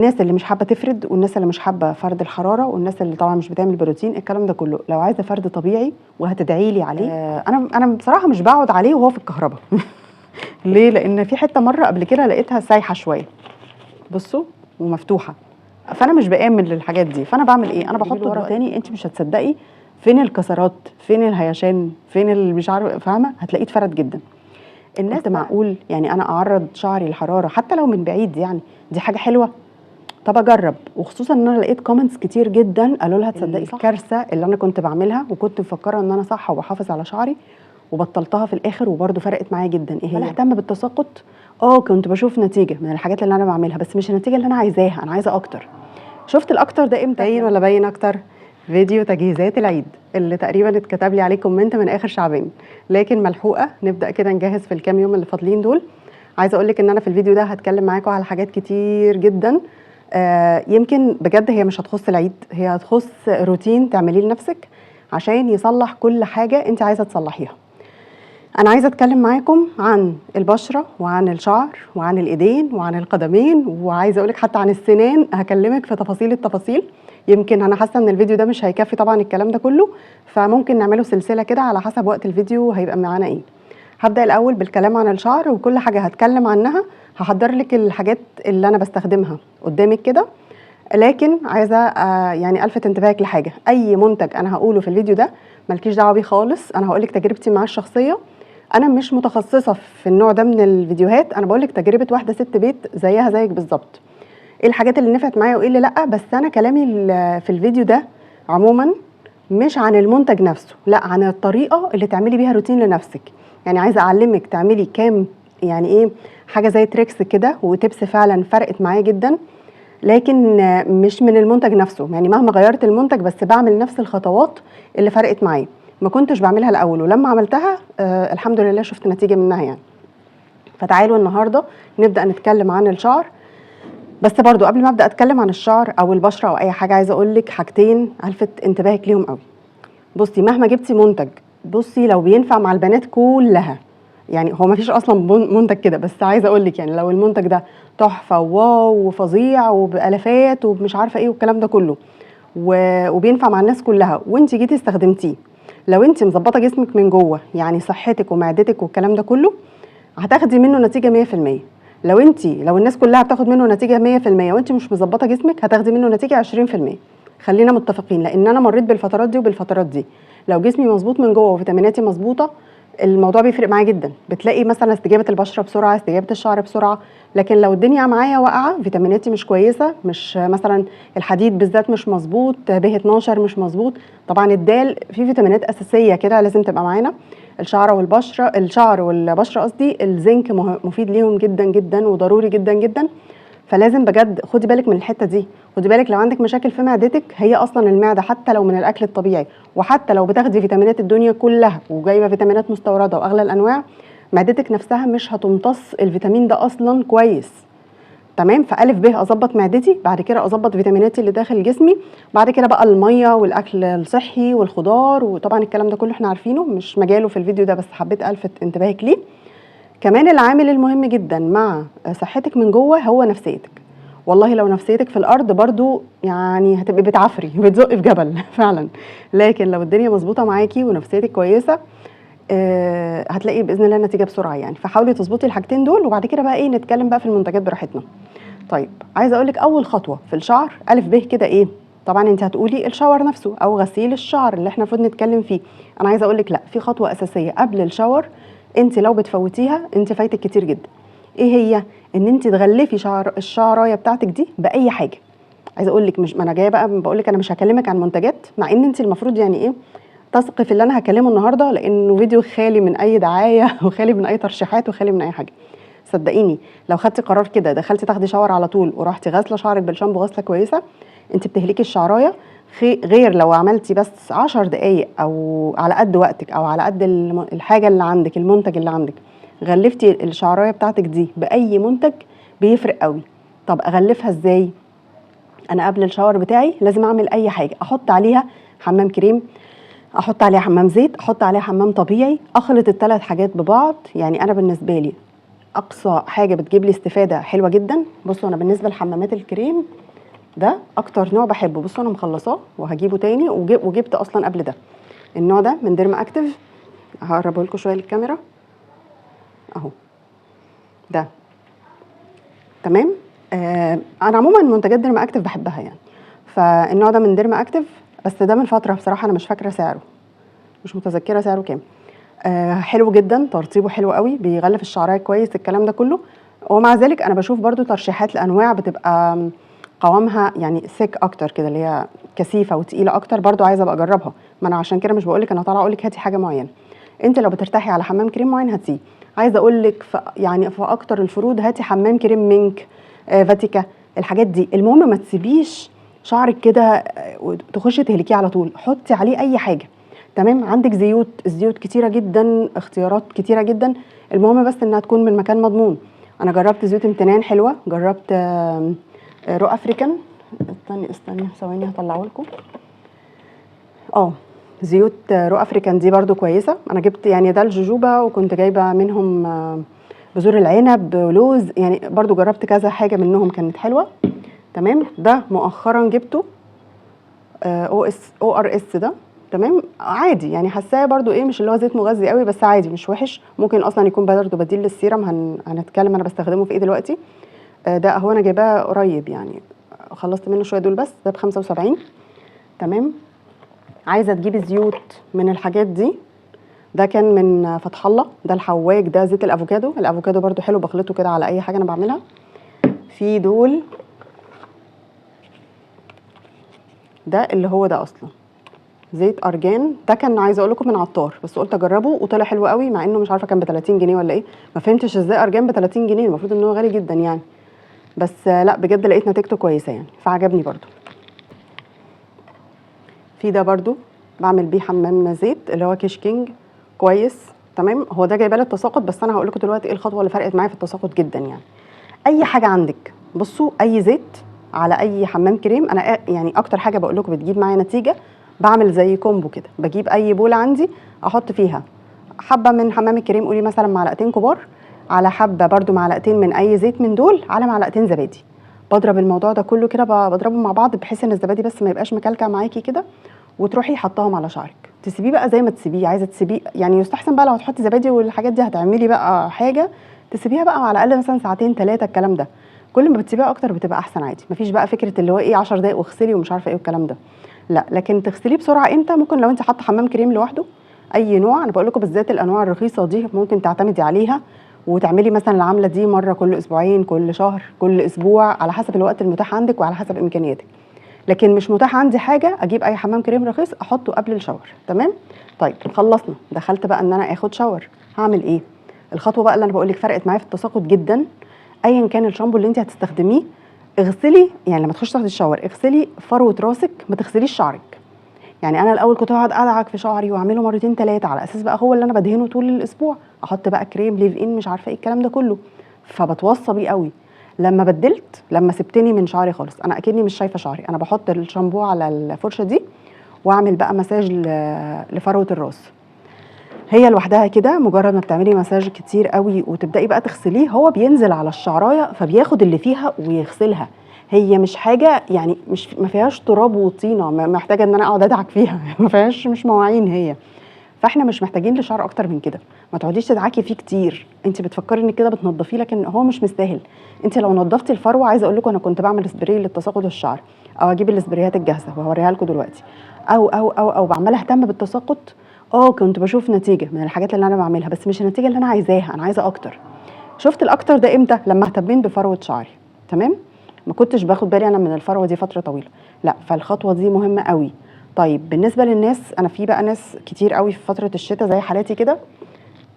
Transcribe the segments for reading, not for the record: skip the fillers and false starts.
الناس اللي مش حابه تفرد، والناس اللي مش حابه فرد الحراره، والناس اللي طبعا مش بتعمل بروتين، الكلام ده كله لو عايزه فرد طبيعي وهتدعي لي عليه. انا بصراحه مش بقعد عليه وهو في الكهرباء. ليه؟ لان في حته مره قبل كده لقيتها سايحه شويه، بصوا، ومفتوحه، فانا مش بامن للحاجات دي. فانا بعمل ايه؟ انا بحطه ورا تاني. انت مش هتصدقي فين الكسرات، فين الهيشان، فين اللي مش عارفه، فاهمه؟ هتلاقيه اتفرد جدا. الناس معقول يعني انا اعرض شعري للحراره حتى لو من بعيد؟ يعني دي حاجه حلوه. طب اجرب. وخصوصا ان انا لقيت كومنتس كتير جدا قالوا لها تصدقي صح الكارثه اللي انا كنت بعملها وكنت مفكره ان انا صح وبحافظ على شعري، وبطلتها في الاخر وبرده فرقت معايا جدا. ايه هي؟ انا اهتم بالتساقط. كنت بشوف نتيجه من الحاجات اللي انا بعملها، بس مش النتيجه اللي انا عايزاها، انا عايزه اكتر. شفت الاكتر ده امتى؟ باين ولا باين اكتر؟ فيديو تجهيزات العيد اللي تقريبا اتكتب لي عليه كومنت من اخر شعبان، لكن ملحوقه نبدا كده نجهز في الكام يوم اللي فاضلين دول. عايزه اقول لك ان انا في الفيديو ده هتكلم معاكم على حاجات كتير جدا. يمكن بجد هي مش هتخص العيد، هي هتخص روتين تعمليه لنفسك عشان يصلح كل حاجه انت عايزه تصلحيها. انا عايزه اتكلم معاكم عن البشره وعن الشعر وعن الايدين وعن القدمين، وعايزه اقولك حتى عن السنان. هكلمك في تفاصيل التفاصيل. يمكن انا حاسه ان الفيديو ده مش هيكفي طبعا الكلام ده كله، فممكن نعمله سلسله كده على حسب وقت الفيديو هيبقى معانا ايه. هبدا الاول بالكلام عن الشعر، وكل حاجه هتكلم عنها هحضر لك الحاجات اللي انا بستخدمها قدامك كده. لكن عايزه يعني الفت انتباهك لحاجه. اي منتج انا هقوله في الفيديو ده مالكيش دعوه بيه خالص، انا هقول لك تجربتي معاه الشخصيه. انا مش متخصصه في النوع ده من الفيديوهات، انا بقول لك تجربه واحده ست بيت زيها زيك بالظبط. ايه الحاجات اللي نفعت معايا وايه اللي لا. بس انا كلامي في الفيديو ده عموما مش عن المنتج نفسه، لا، عن الطريقه اللي تعملي بيها روتين لنفسك. يعني عايزه اعلمك تعملي كام، يعني ايه، حاجه زي تريكس كده وتبس فعلا فرقت معايا جدا. لكن مش من المنتج نفسه، يعني مهما غيرت المنتج بس بعمل نفس الخطوات اللي فرقت معايا. ما كنتش بعملها الاول، ولما عملتها الحمد لله شفت نتيجه منها يعني. فتعالوا النهارده نبدا نتكلم عن الشعر. بس برضو قبل ما ابدا اتكلم عن الشعر او البشره او اي حاجه، عايزه اقول لك حاجتين الفت انتباهك ليهم قوي. بصي، مهما جبتي منتج، بصي لو بينفع مع البنات كلها، يعني هو ما فيش اصلا منتج كده، بس عايزه اقول لك يعني لو المنتج ده تحفه وواو وفظيع وبالافات ومش عارفه ايه والكلام ده كله، وبينفع مع الناس كلها، وانت جيتي استخدمتيه، لو انت مظبطه جسمك من جوه، يعني صحتك ومعدتك والكلام ده كله، هتاخدي منه نتيجه 100%. لو الناس كلها بتاخد منه نتيجه 100% وانت مش مظبطه جسمك، هتاخدي منه نتيجه 20%. خلينا متفقين، لان انا مريت بالفترات دي وبالفترات دي. لو جسمي مظبوط من جوه وفيتاميناتي مظبوطه، الموضوع بيفرق معايا جدا. بتلاقي مثلا استجابه البشره بسرعه، استجابه الشعر بسرعه. لكن لو الدنيا معايا واقعه، فيتاميناتي مش كويسه، مش مثلا الحديد بالذات مش مظبوط، B12 مش مظبوط، طبعا الدال في فيتامينات اساسيه كده لازم تبقى معانا. الشعر والبشره قصدي، الزنك مفيد ليهم جدا جدا وضروري جدا جدا. فلازم بجد خدي بالك من الحته دي. خدي بالك لو عندك مشاكل في معدتك، هي اصلا المعده حتى لو من الاكل الطبيعي، وحتى لو بتاخدي فيتامينات الدنيا كلها وجايبه فيتامينات مستورده واغلى الانواع، معدتك نفسها مش هتمتص الفيتامين ده اصلا كويس. تمام؟ فالف ب اظبط معدتي، بعد كده اظبط فيتاميناتي اللي داخل جسمي، بعد كده بقى الميه والاكل الصحي والخضار، وطبعا الكلام ده كله احنا عارفينه، مش مجاله في الفيديو ده، بس حبيت الفت انتباهك ليه. كمان العامل المهم جدا مع صحتك من جوه هو نفسيتك. والله لو نفسيتك في الارض برضو يعني هتبقي بتعفري بتزقي في جبل فعلا. لكن لو الدنيا مظبوطه معاكي ونفسيتك كويسه، هتلاقي باذن الله النتيجه بسرعه يعني. فحاولي تظبطي الحاجتين دول، وبعد كده بقى نتكلم بقى في المنتجات براحتنا. طيب، عايزه اقول لك اول خطوه في الشعر الف ب كده ايه. طبعا انت هتقولي الشاور نفسه او غسيل الشعر اللي احنا المفروض نتكلم فيه. انا عايزه اقول لك لا، في خطوه اساسيه قبل الشاور، انت لو بتفوتيها انت فايتك كتير جدا. ايه هي؟ ان انت تغلفي الشعرايه بتاعتك دي باي حاجه. عايزه اقول لك، مش ما انا جايه بقى بقول لك انا مش هكلمك عن منتجات، مع ان انت المفروض يعني ايه تثقي في اللي انا هكلمه النهارده، لانه فيديو خالي من اي دعايه وخالي من اي ترشيحات وخالي من اي حاجه. صدقيني لو خدتي قرار كده دخلتي تاخدي شاور على طول ورحتي غاسله شعرك بالشامبو غسله كويسه، انت بتهلكي الشعرايه. غير لو عملتي بس 10 دقايق او على قد وقتك او على قد الحاجه اللي عندك، المنتج اللي عندك، غلفتي الشعرايه بتاعتك دي باي منتج، بيفرق قوي. طب اغلفها ازاي؟ انا قبل الشاور بتاعي لازم اعمل اي حاجه، احط عليها حمام كريم، احط عليها حمام زيت، احط عليها حمام طبيعي، اخلط الثلاث حاجات ببعض. يعني انا بالنسبه لي اقصى حاجه بتجيب لي استفاده حلوه جدا. بصوا انا بالنسبه لحمامات الكريم ده اكتر نوع بحبه. بصوا انا مخلصاه وهجيبه تاني، وجبت اصلا قبل ده النوع ده من ديرما اكتيف. هقربه لكم شويه للكاميرا اهو ده. تمام. انا عموما منتجات ديرما اكتيف بحبها يعني. فالنوع ده من ديرما اكتيف، بس ده من فتره بصراحه انا مش فاكره سعره، مش متذكره سعره كام. حلو جدا، ترطيبه حلو قوي، بيغلف الشعرايه كويس، الكلام ده كله. ومع ذلك انا بشوف برضو ترشيحات لانواع بتبقى قوامها يعني ثيك اكتر كده، اللي هي كثيفه وتقيله اكتر، برضو عايزه ابقى اجربها. ما انا عشان كده مش بقولك انا طالعه اقولك هاتي حاجه معينه. انت لو بترتاحي على حمام كريم معين هاتيه. عايزه اقولك يعني في اكتر الفروض هاتي حمام كريم مينك، فاتيكا، الحاجات دي. المهم ما تسيبيش شعرك كده تخشي تهلكيه على طول، حطي عليه اي حاجه. تمام. عندك زيوت، الزيوت كتيره جدا، اختيارات كتيره جدا. المهم بس انها تكون من مكان مضمون. انا جربت زيوت امتنان حلوه، جربت رو افريكان. استني ثواني هطلعه لكم. زيوت رو افريكان دي برضو كويسه. انا جبت يعني ده الجوجوبا، وكنت جايبه منهم بذور العنب ولوز، يعني برضو جربت كذا حاجه منهم كانت حلوه. تمام. ده مؤخرا جبته او ار اس ده. تمام. عادي يعني، حاساه برضو ايه، مش اللي هو زيت مغذي قوي، بس عادي مش وحش. ممكن اصلا يكون برضو بديل للسيرم. هنتكلم انا بستخدمه في ايه دلوقتي. ده اهو انا جايباه قريب يعني، خلصت منه شويه دول، بس ده ب75. تمام. عايزه تجيبي زيوت من الحاجات دي، ده كان من فتح الله، ده الحواج، ده زيت الافوكادو. الافوكادو برضو حلو، بخلطه كده على اي حاجه انا بعملها. في دول، ده اللي هو ده اصلا زيت ارجان، ده كان عايزه اقول لكم من عطار، بس قلت اجربه وطلع حلو قوي، مع انه مش عارفه كان ب 30 جنيه ولا ايه. ما فهمتش ازاي ارجان ب 30 جنيه، المفروض ان هو غالي جدا يعني. بس لا بجد لقيت نتيجته كويسه يعني، فعجبني برضو. في ده برضو بعمل بيه حمام زيت، اللي هو كيش كينج، كويس. تمام. هو ده جايبه لي التساقط، بس انا هقول لكم دلوقتي ايه الخطوه اللي فرقت معايا في التساقط جدا يعني. اي حاجه عندك، بصوا اي زيت على اي حمام كريم، انا يعني اكتر حاجه بقول لكم بتجيب معايا نتيجه، بعمل زي كومبو كده، بجيب اي بوله عندي احط فيها حبه من حمام الكريم، قولي مثلا معلقتين كبار، على حبه برده معلقتين من اي زيت من دول، على معلقتين زبادي. بضرب الموضوع ده كله كده، بضربه مع بعض بحيث ان الزبادي بس ما يبقاش مكلكع معاكي كده، وتروحي حطاهم على شعرك. تسيبيه بقى زي ما تسيبيه، عايزه تسيبيه يعني يستحسن بقى لو هتحطي زبادي والحاجات دي هتعملي بقى حاجه، تسيبيها بقى على الاقل مثلا ساعتين 3، الكلام ده. كل ما بتسيبيها اكتر بتبقى احسن عادي. مفيش بقى فكره اللي هو ايه 10 دقايق واغسلي ومش عارفه ايه والكلام ده، لا. لكن تغسليه بسرعه امتى؟ ممكن لو انت حاطه حمام كريم لوحده اي نوع، انا بقول لكم بالذات الانواع الرخيصه دي ممكن تعتمدي عليها، وتعملي مثلا العمله دي مره كل اسبوعين، كل شهر، كل اسبوع، على حسب الوقت المتاح عندك وعلى حسب امكانياتك. لكن مش متاح عندي حاجه اجيب اي حمام كريم رخيص احطه قبل الشاور. تمام. طيب خلصنا، دخلت بقى ان انا اخد شاور. هعمل ايه؟ الخطوه بقى اللي انا بقول لك فرقت معايا في التساقط جدا، ايا كان الشامبو اللي انت هتستخدميه، اغسلي يعني لما تخشي تاخدي الشاور اغسلي فروه راسك، ما تغسليش شعرك. يعني انا الاول كنت اقعد ادعك في شعري واعمله مرتين 3 على اساس بقى هو اللي انا بدهنه طول الاسبوع، احط بقى كريم ليف ان مش عارفه ايه الكلام ده كله، فبتوصى بيه قوي. لما بدلت، لما سبتني من شعري خالص، انا اكني مش شايفه شعري، انا بحط الشامبو على الفرشه دي واعمل بقى مساج لفروه الراس. هي لوحدها كده، مجرد ما بتعملي مساج كتير قوي وتبداي بقى تغسليه، هو بينزل على الشعرايه فبياخد اللي فيها ويغسلها. هي مش حاجه يعني، مش ما فيهاش تراب وطينه محتاجه ان انا اقعد ادعك فيها ما فيهاش، مش مواعين هي. فاحنا مش محتاجين لشعر اكتر من كده. ما تقعديش تدعكي فيه كتير، انت بتفكري انك كده بتنضفيه لكن هو مش مستاهل. انت لو نضفتي الفروه، عايزه اقول لكم انا كنت بعمل سبراي للتساقط الشعر، او اجيب السبريهات الجاهزه وهوريها لكم دلوقتي، او بعمل اهتم بالتساقط. كنت بشوف نتيجه من الحاجات اللي انا بعملها، بس مش النتيجه اللي انا عايزاها، انا عايزه اكتر. شفت الاكتر ده امتى؟ لما اهتميت بفروه شعري. تمام. ما كنتش باخد بالي انا من الفروه دي فتره طويله، لا، فالخطوه دي مهمه قوي. طيب بالنسبه للناس، انا في بقى ناس كتير قوي في فتره الشتاء زي حالاتي كده،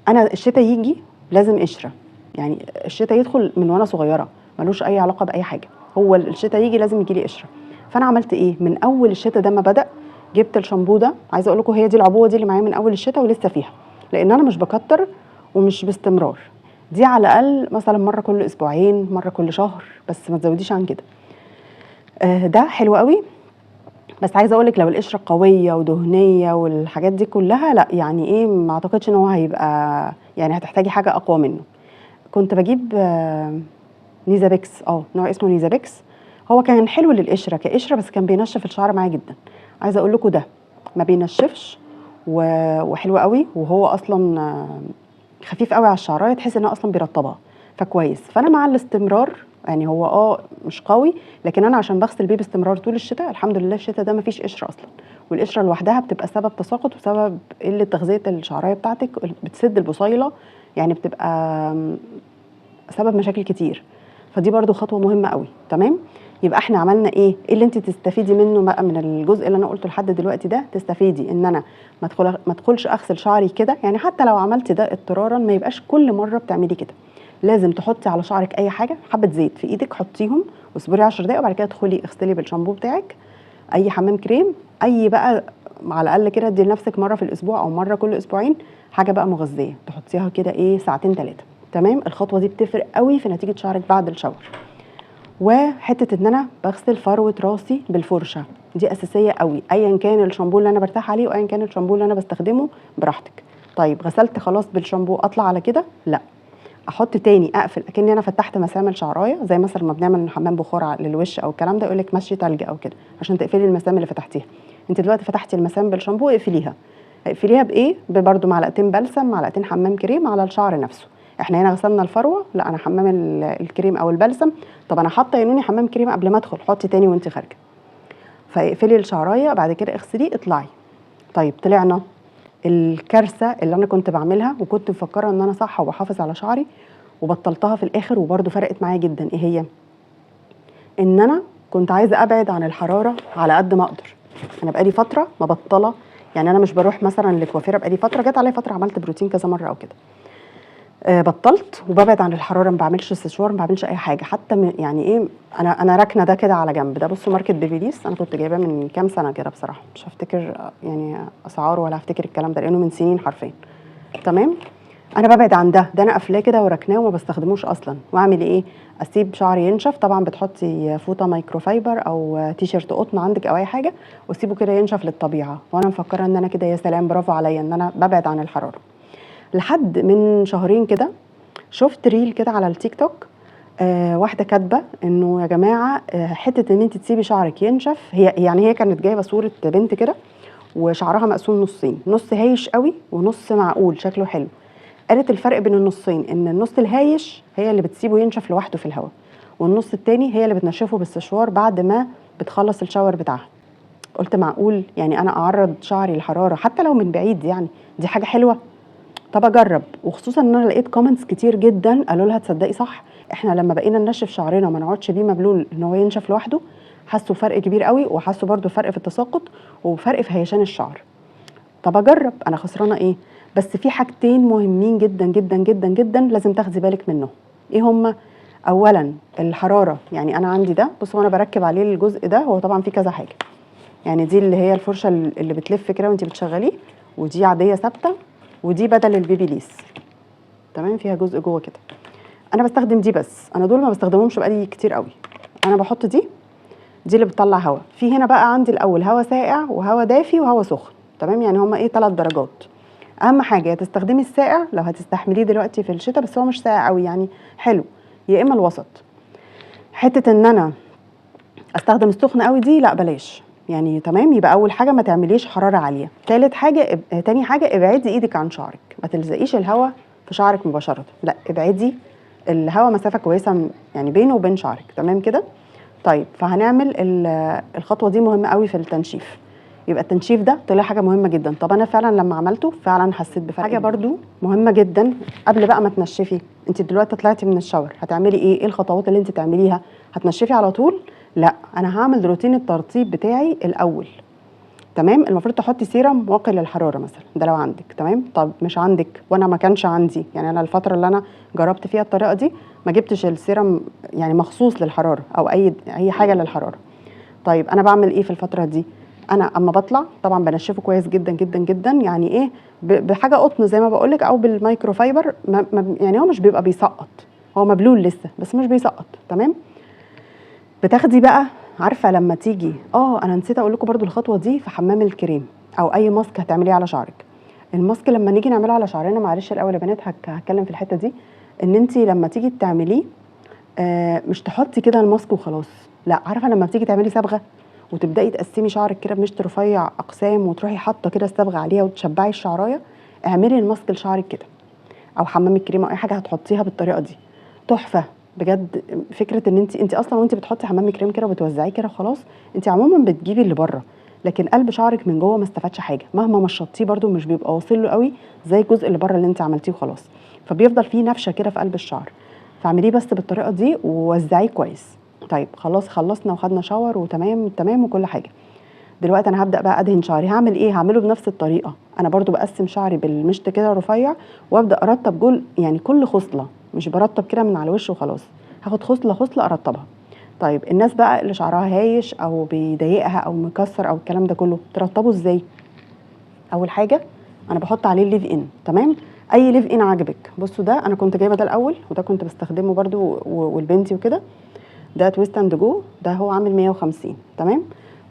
انا الشتاء يجي لازم قشره، يعني الشتاء يدخل من وانا صغيره، ملوش اي علاقه باي حاجه، هو الشتاء يجي لازم يجي لي قشره. فانا عملت ايه من اول الشتاء ده ما بدا؟ جبت الشامبو ده، عايزه اقول لكم هي دي العبوه دي اللي معايا من اول الشتاء ولسه فيها، لان انا مش بكتر ومش باستمرار. دي على الاقل مثلا مره كل اسبوعين، مره كل شهر، بس ما تزوديش عن كده. ده حلو قوي. بس عايزه اقول لك لو القشره قويه ودهنيه والحاجات دي كلها، لا يعني ايه، ما اعتقدش ان هو هيبقى، يعني هتحتاجي حاجه اقوى منه. كنت بجيب نيزابيكس، نوع اسمه نيزابيكس. هو كان حلو للقشره كقشره، بس كان بينشف الشعر معايا جدا. عايزه اقول لكم ده ما بينشفش وحلو قوي، وهو اصلا خفيف قوي على الشعرايه، تحس انها اصلا بيرطبها، فكويس. فانا مع الاستمرار، يعني هو مش قوي، لكن انا عشان بغسل بيه باستمرار طول الشتاء، الحمد لله الشتاء ده ما فيش قشره اصلا، والقشره لوحدها بتبقى سبب تساقط وسبب قله تغذيه الشعرايه بتاعتك، بتسد البصيله، يعني بتبقى سبب مشاكل كتير. فدي برضو خطوه مهمه قوي. تمام، يبقى احنا عملنا ايه اللي انت تستفيدي منه بقى من الجزء اللي انا قلته لحد دلوقتي ده؟ تستفيدي ان انا ما ادخلش اغسل شعري كده، يعني حتى لو عملتي ده اضطرارا ما يبقاش كل مره بتعملي كده. لازم تحطي على شعرك اي حاجه، حبه زيت في ايدك حطيهم واصبري 10 دقايق، وبعد كده ادخلي اغسلي بالشامبو بتاعك، اي حمام كريم، اي بقى، على الاقل كده ادي لنفسك مره في الاسبوع او مره كل اسبوعين حاجه بقى مغذيه تحطيها كده ساعتين 3. تمام، الخطوه دي بتفرق قوي في نتيجه شعرك بعد الشاور. وحته ان انا بغسل فروه راسي بالفرشه، دي اساسيه قوي، ايا كان الشامبو اللي انا برتاح عليه وايا كان الشامبو اللي انا بستخدمه، براحتك. طيب غسلت خلاص بالشامبو، اطلع على كده؟ لا، احط تاني، اقفل اكني انا فتحت مسام الشعرايه، زي مثلا ما بنعمل حمام بخار للوش او الكلام ده، يقول لك مشي تلج او كده عشان تقفلي المسام اللي فتحتيها. انت دلوقتي فتحتي المسام بالشامبو، اقفليها بايه؟ برده معلقتين بلسم، معلقتين حمام كريم على الشعر نفسه. احنا هنا غسلنا الفروه، لا انا حمام الكريم او البلسم. طب انا حاطه يا نوني حمام كريم قبل ما ادخل، حطي تاني وانت خارجه. فاقفلي الشعرايه، بعد كده اغسليه، اطلعي. طيب طلعنا، الكارثه اللي انا كنت بعملها وكنت مفكره ان انا صح وبحافظ على شعري وبطلتها في الاخر وبرده فرقت معايا جدا، ايه هي؟ ان انا كنت عايزه ابعد عن الحراره على قد ما اقدر. انا بقالي فتره مبطله، يعني انا مش بروح مثلا لكوافيره، بقالي فتره، جت عليا فتره عملت بروتين كذا مره او كده، بطلت وببعد عن الحراره، ما بعملش استشوار، ما بعملش اي حاجه، حتى يعني انا راكنه ده كده على جنب. ده بصوا ماركه بيبيليس، انا كنت جايباه من كام سنه كده، بصراحه مش هفتكر يعني اسعاره ولا هفتكر الكلام ده لانه من سنين حرفيا. تمام، انا ببعد عن ده انا قافلاه كده وراكناه وما بستخدموش اصلا. واعمل ايه؟ اسيب شعري ينشف، طبعا بتحطي فوطه مايكروفايبر او تيشرت قطن عندك او اي حاجه، واسيبه كده ينشف للطبيعه، وانا مفكره ان انا كده يا سلام برافو عليا ان انا ببعد عن الحراره. لحد من شهرين كده شفت ريل كده على التيك توك، واحده كاتبه انه يا جماعه حته ان انت تسيبي شعرك ينشف، هي كانت جايبه صوره بنت كده وشعرها مقسوم نصين، نص هايش قوي ونص معقول شكله حلو. قالت الفرق بين النصين ان النص الهايش هي اللي بتسيبه ينشف لوحده في الهواء، والنص التاني هي اللي بتنشفه باستشوار بعد ما بتخلص الشاور بتاعها. قلت معقول يعني انا اعرض شعري للحراره حتى لو من بعيد؟ يعني دي حاجه حلوه، طب اجرب. وخصوصا ان انا لقيت كومنتس كتير جدا قالوا لها تصدقي صح، احنا لما بقينا ننشف شعرنا وما نقعدش بيه مبلول ان هو ينشف لوحده، حسوا فرق كبير قوي، وحسوا برده فرق في التساقط وفرق في هيشان الشعر. طب اجرب، انا خسرانه ايه؟ بس في حاجتين مهمين جدا جدا جدا جدا لازم تاخدي بالك منهم. ايه هما؟ اولا الحراره، يعني انا عندي ده، بصوا انا بركب عليه الجزء ده، هو طبعا فيه كذا حاجه، يعني دي اللي هي الفرشه اللي بتلف كده وانت بتشغليه، ودي عاديه ثابته، ودي بدل البيبيليس. تمام، فيها جزء جوه كده. انا بستخدم دي بس، انا دول ما بستخدمهمش بقالي كتير قوي. انا بحط دي اللي بتطلع هواء. في هنا بقى عندي الاول هواء ساقع وهواء دافي وهواء سخن. تمام، يعني هما 3 درجات. اهم حاجه تستخدمي الساقع لو هتستحمليه دلوقتي في الشتاء، بس هو مش ساقع قوي يعني حلو، يا اما الوسط. حته ان انا استخدم السخن قوي دي لا بلاش يعني. تمام، يبقى اول حاجه ما تعمليش حراره عاليه. تاني حاجه ابعدي ايدك عن شعرك، ما تلزقيش الهواء في شعرك مباشره، لا ابعدي الهواء مسافه كويسه يعني بينه وبين شعرك. تمام كده. طيب فهنعمل الخطوه دي مهمه قوي في التنشيف. يبقى التنشيف ده طلع حاجه مهمه جدا. طب انا فعلا لما عملته فعلا حسيت بفرق. حاجه برضو مهمه جدا قبل بقى ما تنشفي، انت دلوقتي طلعتي من الشاور هتعملي ايه الخطوات اللي انت تعمليها؟ هتنشفي على طول؟ لا، انا هعمل روتين الترطيب بتاعي الاول. تمام، المفروض تحطي سيرم واقي للحراره مثلا، ده لو عندك. تمام، طب مش عندك، وانا ما كانش عندي، يعني انا الفتره اللي انا جربت فيها الطريقه دي ما جبتش السيرم يعني مخصوص للحراره او اي حاجه للحراره. طيب انا بعمل ايه في الفتره دي؟ انا اما بطلع طبعا بنشفه كويس جدا جدا جدا، يعني ايه، بحاجه قطن زي ما بقولك او بالمايكرو فايبر، يعني هو مش بيبقى بيسقط، هو مبلول لسه بس مش بيسقط. تمام، بتاخدي بقى، عارفه لما تيجي انا نسيت اقول لكم برده الخطوه دي في حمام الكريم او اي ماسك هتعمليه على شعرك. الماسك لما نيجي نعمله على شعرنا، معلش الاول يا بنات هتكلم في الحته دي، ان انت لما تيجي تعمليه مش تحطي كده الماسك وخلاص، لا، عارفه لما بتيجي تعملي صبغه وتبداي تقسمي شعرك كده بمشط رفيع اقسام وتروحي حاطه كده الصبغه عليها وتشبعي الشعرايه، اعملي الماسك لشعرك كده، او حمام الكريم او اي حاجه هتحطيها بالطريقه دي، تحفه بجد. فكره ان انت اصلا وانت بتحطي حمام الكريم كده وبتوزعيه كده خلاص، انت عموما بتجيبي اللي بره، لكن قلب شعرك من جوه ما استفادش حاجه، مهما مشطتيه برده مش بيبقى واصل له قوي زي الجزء اللي بره اللي انت عملتيه وخلاص، فبيفضل فيه نفشه كده في قلب الشعر. فاعمليه بس بالطريقه دي ووزعيه كويس. طيب خلاص خلصنا وخدنا شاور وتمام تمام وكل حاجه. دلوقتي انا هبدا بقى ادهن شعري. هعمل ايه؟ هعمله بنفس الطريقه. انا برضو بقسم شعري بالمشط كده رفيع وابدا ارطب يعني كل خصله، مش برطب كده من على الوش وخلاص، هاخد خصله خصله ارطبها. طيب الناس بقى اللي شعرها هايش او بيضايقها او مكسر او الكلام ده كله، ترطبه ازاي؟ اول حاجه انا بحط عليه الليف ان. تمام، اي ليف ان عاجبك. بصوا ده انا كنت جايبه ده الاول، وده كنت بستخدمه برضو والبنتي وكده. ده تويست اند جو، ده هو عامل 150. تمام،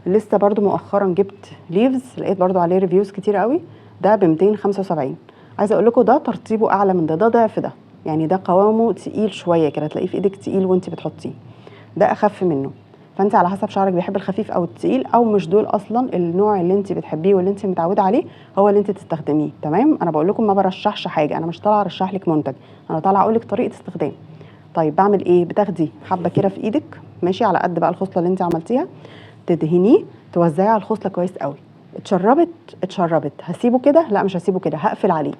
لسه برضو مؤخرا جبت ليفز، لقيت برضو عليه ريفيوز كتير قوي، ده ب 275. عايزه اقول لكم ده ترطيبه اعلى من ده ضعف ده، يعني ده قوامه تقيل شويه كده، تلاقيه في ايدك تقيل وانت بتحطيه، ده اخف منه. فانت على حسب شعرك بيحب الخفيف او التقيل، او مش دول اصلا النوع اللي انت بتحبيه واللي انت متعوده عليه هو اللي انت تستخدميه. تمام، انا بقول لكم ما برشحش حاجه، انا مش طالعه ارشح لك منتج، انا طالعه اقول لك طريقه استخدام. طيب بعمل ايه؟ بتاخدي حبه كده في ايدك ماشي، على قد بقى الخصله اللي انت عملتيها، تدهنيه، توزعيه على الخصله كويس قوي. اتشربت هسيبه كده؟ لا مش هسيبه كده، هقفل عليه.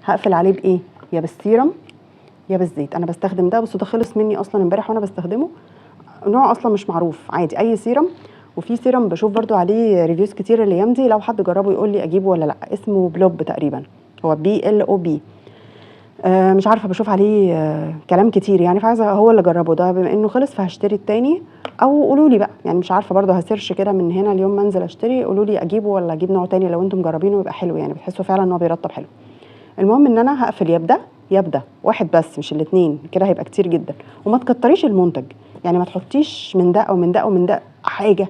هقفل عليه بايه؟ يا بالسيرم يا بالزيت. انا بستخدم ده، بس ده خلص مني اصلا امبارح وانا بستخدمه، نوع اصلا مش معروف، عادي اي سيرم. وفي سيرم بشوف برضو عليه ريفيوز كتير الايام دي، لو حد جربه يقول لي اجيبه ولا لا، اسمه بلوب تقريبا، هو BLOB. مش عارفه، بشوف عليه كلام كتير يعني، فعايزه هو اللي جربه ده، بما انه خلص فهشتري التاني. او قولوا لي بقى، يعني مش عارفه برضه، هسيرش كده من هنا اليوم ما انزل اشتري، قولوا لي اجيبه ولا اجيب نوع تاني لو انتم مجربينه يبقى حلو، يعني بتحسوا فعلا ان هو بيرطب حلو. المهم ان انا هقفل يبدا واحد بس مش الاثنين، كده هيبقى كتير جدا. وما تكتريش المنتج، يعني ما تحطيش من ده او من ده او من ده حاجه،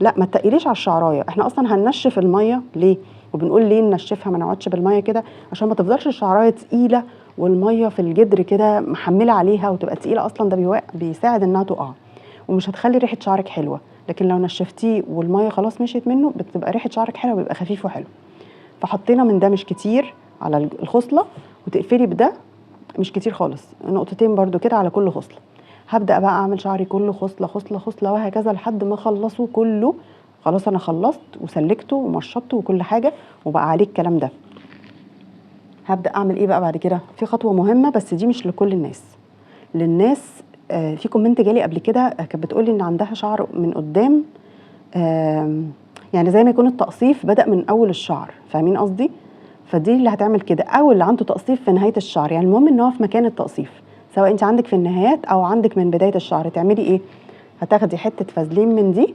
لا ما تقليش على الشعرايه. احنا اصلا هننشف الميه ليه؟ وبنقول ليه ننشفها ما نقعدش بالميه كده؟ عشان ما تفضلش الشعرايه تقيله والميه في الجدر كده محمله عليها وتبقى تقيله، اصلا ده بيساعد انها تقع ومش هتخلي ريحه شعرك حلوه. لكن لو نشفتيه والميه خلاص مشيت منه بتبقى ريحه شعرك حلوه، بيبقى خفيف وحلو. فحطينا من ده مش كتير على الخصله، وتقفلي بده مش كتير خالص، نقطتين برضو كده على كل خصله. هبدا بقى اعمل شعري كله خصله خصله خصله وهكذا لحد ما اخلصه كله. خلاص انا خلصت وسلكته ومشطته وكل حاجه وبقى عليه الكلام ده. هبدا اعمل ايه بقى بعد كده؟ في خطوه مهمه بس دي مش لكل الناس. للناس في كومنت جالي قبل كده كانت بتقولي ان عندها شعر من قدام، يعني زي ما يكون التقصيف بدأ من اول الشعر، فاهمين قصدي؟ فدي اللي هتعمل كده، او اللي عنده تقصيف في نهايه الشعر، يعني المهم ان هو في مكان التقصيف، سواء انت عندك في النهايات او عندك من بدايه الشعر. تعملي ايه؟ هتاخدي حته فازلين من دي،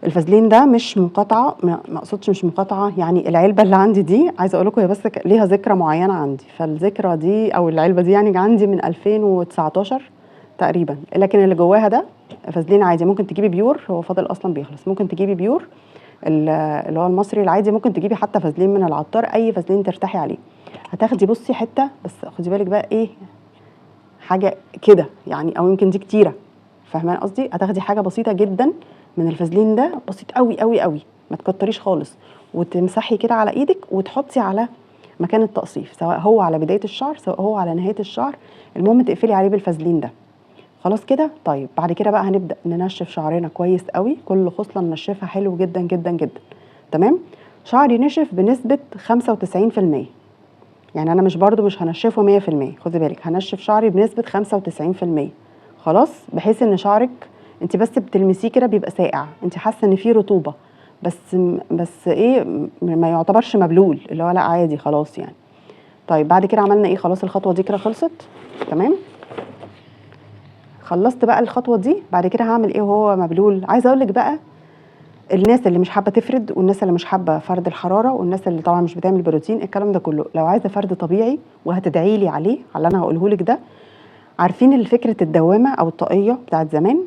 الفازلين ده مش مقاطعه، ما اقصدش مش مقاطعه، يعني العلبه اللي عندي دي عايزه اقول لكم هي بس ليها ذكرى معينه عندي، فالذكرى دي او العلبه دي يعني عندي من 2019 تقريبا، لكن اللي جواها ده فازلين عادي، ممكن تجيبي بيور، هو فاضل اصلا بيخلص، ممكن تجيبي بيور اللي هو المصري العادي، ممكن تجيبي حتى فازلين من العطار، اي فازلين ترتاحي عليه. هتاخدي بصي حته بس، خدي بالك بقى ايه، حاجه كده يعني، او يمكن دي كتيره، فاهمان قصدي؟ هتاخدي حاجه بسيطه جدا من الفازلين ده، بسيط قوي قوي قوي، ما تكتريش خالص، وتمسحي كده على ايدك وتحطي على مكان التقصيف، سواء هو على بدايه الشعر سواء هو على نهايه الشعر، المهم تقفلي عليه بالفازلين ده. خلاص كده. طيب بعد كده بقى هنبدا ننشف شعرنا كويس قوي، كل خصله ننشفها حلو جدا جدا جدا. تمام، شعري نشف بنسبه 95%، يعني انا مش هنشفه 100%، خدي بالك هنشف شعري بنسبه 95%. خلاص، بحيث ان شعرك انت بس بتلمسيه كده بيبقى ساقع، انت حاسه ان فيه رطوبه، بس ايه، ما يعتبرش مبلول، اللي هو لا عادي خلاص يعني. طيب بعد كده عملنا ايه؟ خلاص الخطوه دي كده خلصت. تمام، خلصت بقى الخطوه دي. بعد كده هعمل ايه وهو مبلول؟ عايزه اقول لك بقى، الناس اللي مش حابه تفرد، والناس اللي مش حابه فرد الحراره، والناس اللي طبعا مش بتعمل بروتين، الكلام ده كله، لو عايزه فرد طبيعي وهتدعي لي عليه على اللي انا هقوله لك ده. عارفين فكره الدوامه او الطاقيه بتاعت زمان؟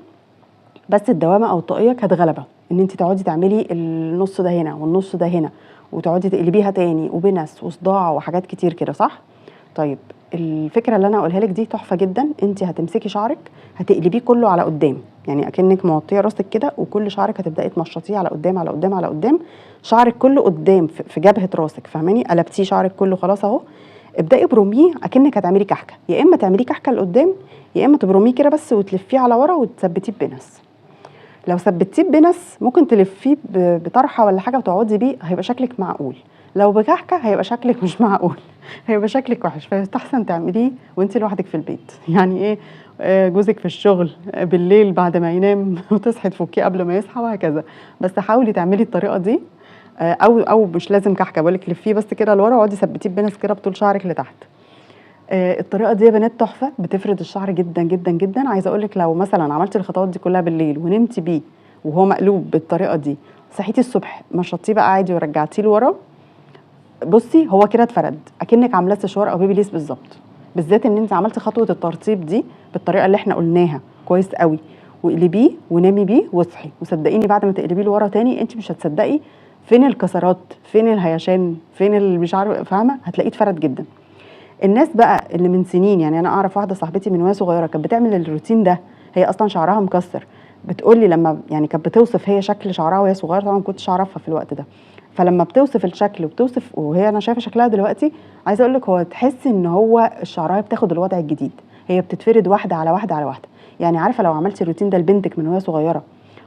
بس الدوامه او الطاقيه كانت غلبه، ان انت تقعدي تعملي النص ده هنا والنص ده هنا، وتقعدي تقلبيها تاني، وبنس وصداع وحاجات كتير كده، صح؟ طيب الفكره اللي انا هقولها لك دي تحفه جدا. انت هتمسكي شعرك هتقلبيه كله على قدام، يعني اكنك موطيه راسك كده، وكل شعرك هتبداي تمشطيه على قدام على قدام على قدام، شعرك كله قدام في جبهه راسك، فاهماني؟ قلبتيه شعرك كله خلاص اهو. ابداي بروميه اكنك هتعملي كحكه، يا اما تعمليه كحكه لقدام، يا اما تبرميه كده بس وتلفيه على ورا وتثبتيه ببنس. لو ثبتيه ببنس ممكن تلفيه بطرحه ولا حاجه وتقعدي بيه، هيبقى شكلك معقول. لو بكحكه هيبقى شكلك مش معقول، هيبقى شكلك وحش. فيستحسن تعمليه وانت لوحدك في البيت. يعني ايه؟ جوزك في الشغل، بالليل بعد ما ينام وتصحي تفكيه قبل ما يصحى، وهكذا. بس حاولي تعملي الطريقه دي. او مش لازم كحكه، بقول لك لفيه بس كده لورا واقعدي ثبتيه ببنس كده بطول شعرك لتحت. الطريقه دي يا بنات تحفه، بتفرد الشعر جدا جدا جدا. عايزه اقول لك لو مثلا عملتي الخطوات دي كلها بالليل ونمتي بيه وهو مقلوب بالطريقه دي، صحيتي الصبح مشطتيه بقى عادي ورجعتيه لورا، بصي هو كده اتفرد اكنك عاملاه سشوار او بيبي ليس بالظبط. بالذات ان انت عملتي خطوه الترطيب دي بالطريقه اللي احنا قلناها كويس قوي، واقلبيه ونامي بيه واصحي، وصدقيني بعد ما تقلبيه لورا تاني انت مش هتصدقي فين الكسرات، فين الهيشان، فين اللي مش عارفه، فاهمه؟ هتلاقيه اتفرد جدا. الناس بقى اللي من سنين، يعني انا اعرف واحده صاحبتي من وهي صغيره كانت بتعمل الروتين ده، هي اصلا شعرها مكسر. بتقول لي لما يعني كانت بتوصف هي شكل شعرها وهي صغيره، طبعا ما كنتش اعرفها في الوقت ده، فلما بتوصف الشكل وبتوصف وهي انا شايفه شكلها دلوقتي، عايزه اقول لك هو تحس ان هو شعرها بتاخد الوضع الجديد، هي بتتفرد واحده على واحده على واحده. يعني عارفه لو عملتي الروتين ده لبنتك من وهي صغيره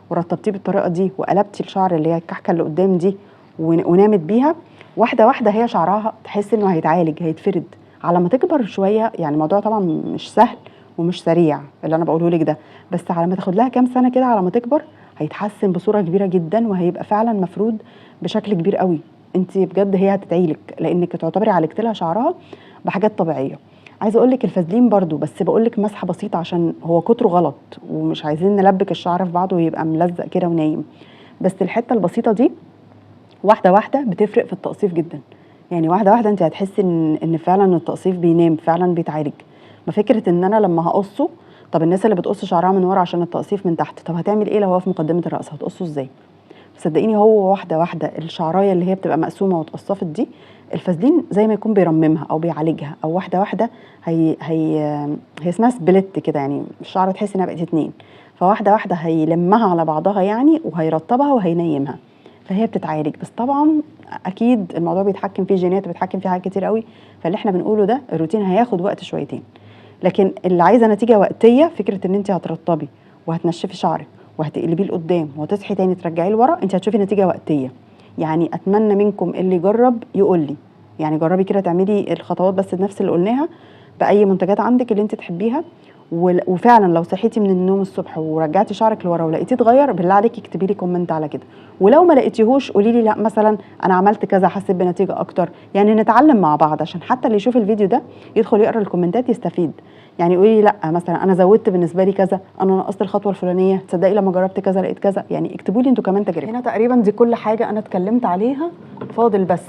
ورطبتيه بالطريقه دي وقلبتي الشعر اللي هي الكحكه اللي قدام دي ونامت بيها، واحده واحده هي شعرها تحس انه هيتعالج هيتفرد. على ما تكبر شويه، يعني الموضوع طبعا مش سهل ومش سريع اللي انا بقوله لك ده، بس على ما تاخد لها كام سنه كده على ما تكبر هيتحسن بصوره كبيره جدا، وهيبقى فعلا مفرود بشكل كبير قوي. انت بجد هي هتدعيلك لانك تعتبري عالجت لها شعرها بحاجات طبيعيه. عايزه اقول لك الفازلين برضو، بس بقول لك مسحه بسيطه عشان هو كتره غلط، ومش عايزين نلبك الشعر في بعضه ويبقى ملزق كده ونايم. بس الحته البسيطه دي واحده واحده بتفرق في التقصيف جدا. يعني واحده واحده انت هتحسي ان فعلا التقصيف بينام، فعلا بيتعالج. ما فكره ان انا لما هقصه، طب الناس اللي بتقص شعرها من ورا عشان التقصيف من تحت، طب هتعمل ايه لو هو في مقدمه الراس؟ هتقصه ازاي؟ صدقيني هو واحده واحده الشعرايه اللي هي بتبقى مقسومه واتقصفت دي، الفازلين زي ما يكون بيرممها او بيعالجها، او واحده واحده هي اسمها سبلت كده، يعني الشعر تحسي انها بقت اتنين، فواحده واحده هيلمها على بعضها يعني، وهيرطبها وهينيمها، فهي بتتعالج. بس طبعا اكيد الموضوع بيتحكم فيه جينات وبيتحكم فيه حاجات كتير قوي، فاللي احنا بنقوله ده الروتين هياخد وقت شويتين. لكن اللي عايزه نتيجه وقتيه، فكره ان انت هترطبي وهتنشفي شعرك وهتقلبيه لقدام وتصحي تاني ترجعيه لورا، انت هتشوفي نتيجه وقتيه. يعني اتمنى منكم اللي يجرب يقول لي، يعني جربي كده تعملي الخطوات بس بنفس اللي قلناها باي منتجات عندك اللي انت تحبيها، وفعلا لو صحيتي من النوم الصبح ورجعتي شعرك لورا ولقيتيه اتغير، بالله عليكي اكتبي لي كومنت على كده. ولو ما لقيتيهوش قولي لي لا مثلا انا عملت كذا حسيت بنتيجه اكتر، يعني نتعلم مع بعض عشان حتى اللي يشوف الفيديو ده يدخل يقرا الكومنتات يستفيد. يعني قولي لي لا مثلا انا زودت بالنسبه لي كذا، انا نقصت الخطوه الفلانيه، تصدقي لما جربت كذا لقيت كذا. يعني اكتبوا لي انتوا كمان تجربه. هنا تقريبا دي كل حاجه انا اتكلمت عليها، فاضل بس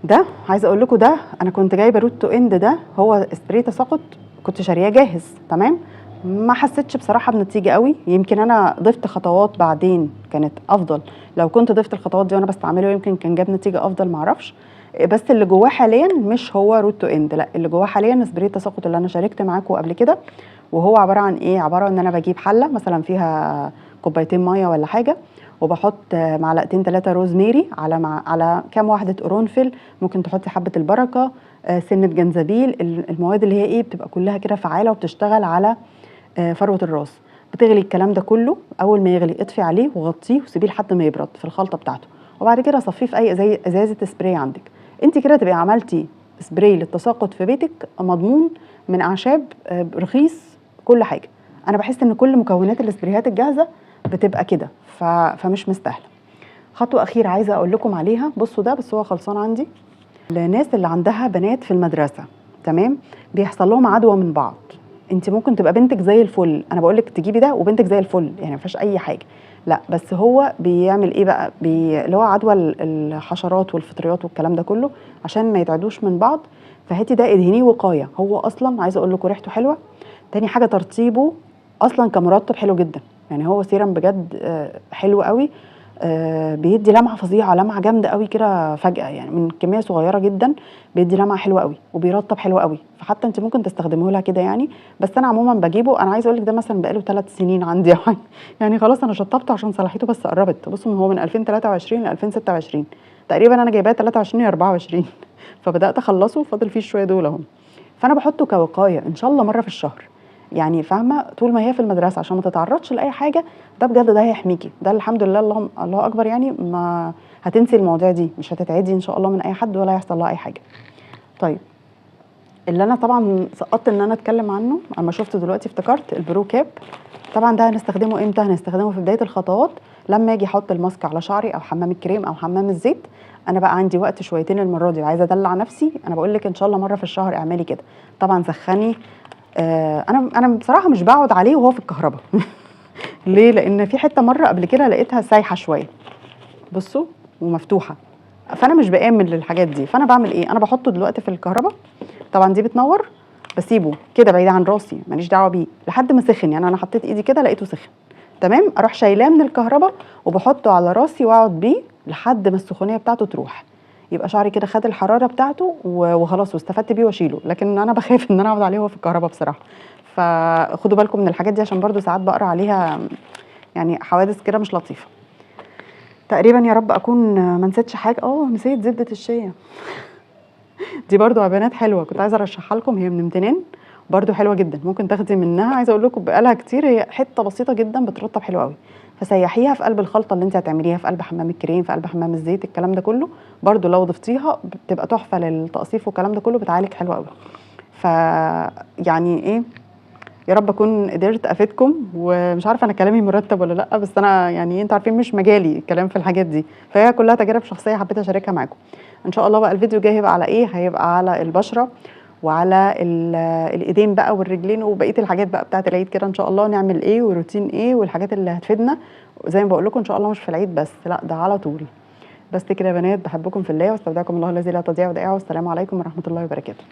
ده. عايزه اقول لكم ده انا كنت جايبه روت تو اند، ده هو سبراي تساقط، كنت شارياه جاهز تمام. ما حسيتش بصراحه بنتيجه قوي، يمكن انا ضفت خطوات بعدين كانت افضل، لو كنت ضفت الخطوات دي وانا بستعمله يمكن كان جاب نتيجه افضل، معرفش. بس اللي جواه حاليا مش هو روت تو اند، لا اللي جواه حاليا سبراي التساقط اللي انا شاركت معاكم قبل كده. وهو عباره عن ايه؟ عباره ان انا بجيب حله مثلا فيها كوبايتين ميه ولا حاجه، وبحط معلقتين 3 روزميري على كام واحده قرنفل، ممكن تحطي حبه البركه، سنه جنزبيل، المواد اللي هي ايه بتبقى كلها كده فعاله وبتشتغل على فروه الراس. بتغلي الكلام ده كله، اول ما يغلي اطفي عليه وغطيه وسيبيه لحد ما يبرد في الخلطه بتاعته، وبعد كده صفيه في اي زي ازازه سبراي عندك. انت كده تبقي عملتي سبراي للتساقط في بيتك مضمون، من اعشاب، رخيص، كل حاجه. انا بحس ان كل مكونات السبريهات الجاهزه بتبقى كده، فمش مستاهله. خطوه اخيره عايزه اقول لكم عليها، بصوا ده بس هو خلصان عندي. الناس اللي عندها بنات في المدرسه تمام بيحصل لهم عدوى من بعض، انت ممكن تبقى بنتك زي الفل، انا بقول لك تجيبي ده وبنتك زي الفل يعني ما فيهاش اي حاجه، لا بس هو بيعمل ايه بقى؟ اللي هو عدوى الحشرات والفطريات والكلام ده كله، عشان ما يتعدوش من بعض. فهاتي ده ادهنيه وقايه، هو اصلا عايزه اقول لكم ريحته حلوه. تاني حاجه ترطيبه اصلا كمرطب حلو جدا، يعني هو سيرم بجد حلو قوي. بيدي لمعه فظيعه، لمعه جامده قوي كده فجاه، يعني من كميه صغيره جدا بيدي لمعه حلوه قوي وبيرطب حلو قوي، فحتى انت ممكن تستخدمه لها كده يعني. بس انا عموما بجيبه، انا عايزه اقول لك ده مثلا بقاله 3 سنين عندي يعني. يعني خلاص انا شطبته عشان صلاحيته بس قربت. بصوا هو من 2023 ل 2026 تقريبا، انا جايباه 23 24 فبدات اخلصه، فاضل فيه شويه دول اهم. فانا بحطه كوقايه ان شاء الله مره في الشهر، يعني فاهمه، طول ما هي في المدرسه عشان ما تتعرضش لاي حاجه. ده بجد ده هيحميكي، ده الحمد لله، اللهم الله اكبر، يعني ما هتنسي المواضيع دي، مش هتتعدي ان شاء الله من اي حد ولا هيحصل لها اي حاجه. طيب، اللي انا طبعا سقطت ان انا اتكلم عنه اما شفته دلوقتي افتكرت البرو كاب. طبعا ده هنستخدمه امتى؟ هنستخدمه في بدايه الخطوات، لما اجي احط الماسك على شعري او حمام الكريم او حمام الزيت. انا بقى عندي وقت شويتين المره دي وعايزه ادلع نفسي، انا بقول لك ان شاء الله مره في الشهر اعملي كده. طبعا سخني. انا بصراحه مش بقعد عليه وهو في الكهرباء. ليه؟ لان في حته مره قبل كده لقيتها سايحه شويه، بصوا، ومفتوحه، فانا مش بامن للحاجات دي. فانا بعمل ايه؟ انا بحطه دلوقتي في الكهرباء، طبعا دي بتنور، بسيبه كده بعيد عن راسي، ماليش دعوه بيه لحد ما سخن. يعني انا حطيت ايدي كده لقيته سخن تمام، اروح شايلاه من الكهرباء وبحطه على راسي واقعد بيه لحد ما السخونيه بتاعته تروح. يبقى شعري كده خد الحراره بتاعته وخلاص، واستفدت بيه واشيله. لكن انا بخاف ان انا اقعد عليه وهو في الكهرباء بصراحه. فخدوا بالكم من الحاجات دي، عشان برضو ساعات بقرا عليها يعني حوادث كده مش لطيفه. تقريبا يا رب اكون ما نسيتش حاجه. نسيت زبده الشيا. دي برضو عبانات حلوه، كنت عايزه ارشحها لكم، هي من امتنان، برضو حلوه جدا، ممكن تاخدي منها. عايزه اقول لكم بقالها كتير، هي حته بسيطه جدا بترطب حلو قوي. فسيحيها في قلب الخلطه اللي انت هتعمليها، في قلب حمام الكريم، في قلب حمام الزيت، الكلام ده كله برضو لو ضفتيها بتبقى تحفه للتقصيف، والكلام ده كله بتعالج حلو قوي. ف يعني ايه، يا رب اكون قدرت افيدكم. ومش عارفه انا كلامي مرتب ولا لا، بس انا يعني انتوا عارفين مش مجالي الكلام في الحاجات دي، فهي كلها تجارب شخصيه حبيت اشاركها معاكم. ان شاء الله بقى الفيديو الجاي هيبقى على ايه؟ هيبقى على البشره وعلى الايدين بقى والرجلين وبقيه الحاجات بقى بتاعه العيد كده، ان شاء الله نعمل ايه وروتين ايه والحاجات اللي هتفيدنا. زي ما بقول لكم ان شاء الله مش في العيد بس، لا ده على طول. بس كده يا بنات، بحبكم في الله واستودعكم الله الذي لا تضيع ودائعه، والسلام عليكم ورحمه الله وبركاته.